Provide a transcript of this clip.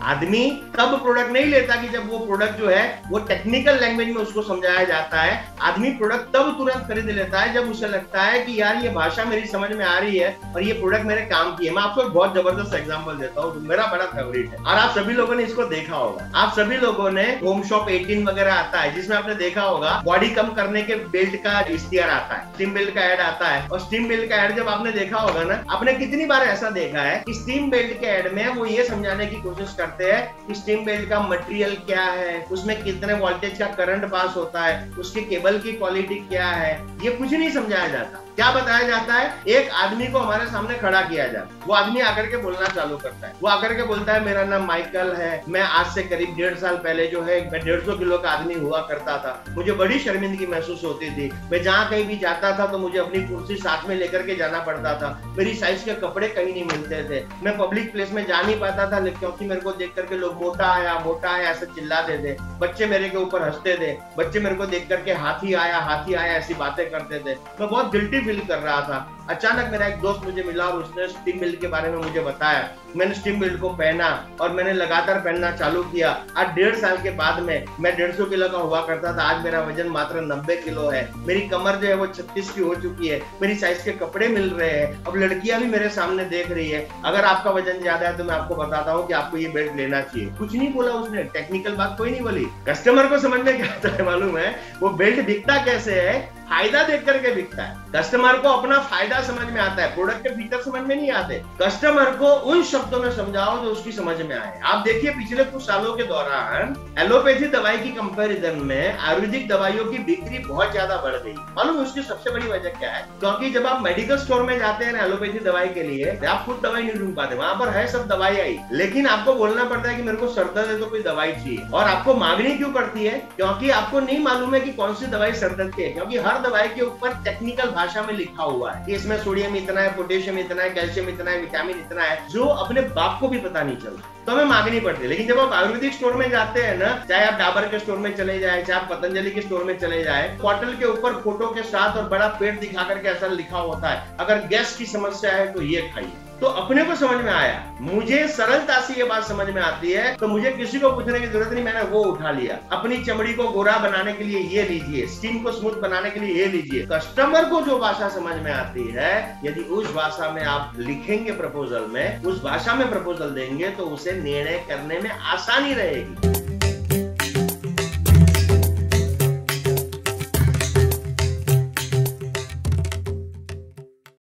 आदमी तब प्रोडक्ट नहीं लेता कि जब वो प्रोडक्ट जो है वो टेक्निकल लैंग्वेज में उसको समझाया जाता है। आदमी प्रोडक्ट तब तुरंत खरीद लेता है जब उसे लगता है कि यार ये भाषा मेरी समझ में आ रही है और ये प्रोडक्ट मेरे काम की है। मैं आपको एक बहुत जबरदस्त एग्जांपल देता हूँ, मेरा बड़ा फेवरेट है और आप सभी लोगों ने इसको देखा होगा। आप सभी लोगों ने होम शॉप 18 वगैरह आता है जिसमें आपने देखा होगा बॉडी कम करने के बेल्ट का इश्तिहार आता है, स्टीम बेल्ट का एड आता है। और स्टीम बेल्ट का एड जब आपने देखा होगा ना, आपने कितनी बार ऐसा देखा है कि स्टीम बेल्ट के एड में वो ये समझाने की कोशिश करते हैं कि स्टीम बेल्ट का मटेरियल क्या है, उसमें कितने वोल्टेज का करंट पास होता है, उसके केबल की क्वालिटी क्या है, ये कुछ नहीं समझाया जाता। क्या बताया जाता है? एक आदमी को हमारे सामने खड़ा किया जाता है, वो आदमी आकर के बोलना चालू करता है। वो आकर के बोलता है मेरा नाम माइकल है, मैं आज से करीब 1.5 साल पहले जो है मैं 150 किलो का आदमी हुआ करता था। मुझे बड़ी शर्मिंदगी महसूस होती थी। मैं जहाँ कहीं भी जाता था तो मुझे अपनी कुर्सी साथ में लेकर के जाना पड़ता था। मेरी साइज के कपड़े कहीं नहीं मिलते थे। मैं पब्लिक प्लेस में जा नहीं पाता था क्योंकि मेरे को देख करके लोग मोटा आया ऐसे चिल्लाते थे। बच्चे मेरे के ऊपर हंसते थे। बच्चे मेरे को देख करके हाथी आया ऐसी बातें करते थे। मैं बहुत गिल्टी फील कर रहा था। अचानक मेरा एक दोस्त मुझे मिला और उसने स्टीम बेल्ट के बारे में मुझे बताया। मैंने स्टीम बेल्ट को पहना और मैंने लगातार पहनना चालू किया। आज 1.5 साल के बाद में मैं 150 किलो का हुआ करता था, आज मेरा वजन मात्र 90 किलो है। मेरी कमर जो है वो 36 की हो चुकी है। मेरी साइज के कपड़े मिल रहे हैं। अब लड़कियां भी मेरे सामने देख रही है। अगर आपका वजन ज्यादा है तो मैं आपको बताता हूँ कि आपको ये बेल्ट लेना चाहिए। कुछ नहीं बोला उसने, टेक्निकल बात कोई नहीं बोली। कस्टमर को समझ में क्या आता है मालूम है? वो बेल्ट बिकता कैसे है? फायदा देख करके बिकता है। कस्टमर को अपना फायदा समझ में आता है, प्रोडक्ट के फीचर समझ में नहीं आते। कस्टमर को उन शब्दों में समझाओ जो उसकी समझ में आए। आप देखिए पिछले कुछ सालों के दौरान एलोपैथी दवाई की कंपैरिजन में आयुर्वेदिक दवाइयों की बिक्री बहुत ज्यादा बढ़ गई। मालूम उसकी सबसे बड़ी वजह क्या है? क्योंकि जब आप मेडिकल स्टोर में जाते हैं एलोपैथी दवाई के लिए, आप खुद दवाई नहीं ढूंढ पाते। वहां पर है सब दवाई आई, लेकिन आपको बोलना पड़ता है कि मेरे को सर दर्द है तो कोई दवाई चाहिए। और आपको मांगनी क्यों पड़ती है? क्योंकि आपको नहीं मालूम है कि कौन सी दवाई सर दर्द की है। क्योंकि हर दवाई के ऊपर टेक्निकल भाषा में लिखा हुआ है कि इसमें सोडियम इतना है, पोटेशियम इतना है, कैल्शियम इतना है, विटामिन इतना है, जो अपने बाप को भी पता नहीं चलता। तो हमें मांगनी पड़ती है। लेकिन जब आप आयुर्वेदिक स्टोर में जाते हैं ना, चाहे आप डाबर के स्टोर में चले जाए, चाहे आप पतंजलि के स्टोर में चले जाए, बॉटल के ऊपर फोटो के साथ और बड़ा पेट दिखा करके ऐसा लिखा होता है अगर गैस की समस्या है तो ये खाइए। तो अपने को समझ में आया, मुझे सरलता से ये बात समझ में आती है तो मुझे किसी को पूछने की जरूरत नहीं, मैंने वो उठा लिया। अपनी चमड़ी को गोरा बनाने के लिए ये लीजिए, स्किन को स्मूथ बनाने के लिए ये लीजिए। कस्टमर को जो भाषा समझ में आती है, यदि उस भाषा में आप लिखेंगे प्रपोजल में, उस भाषा में प्रपोजल देंगे तो उसे निर्णय करने में आसानी रहेगी।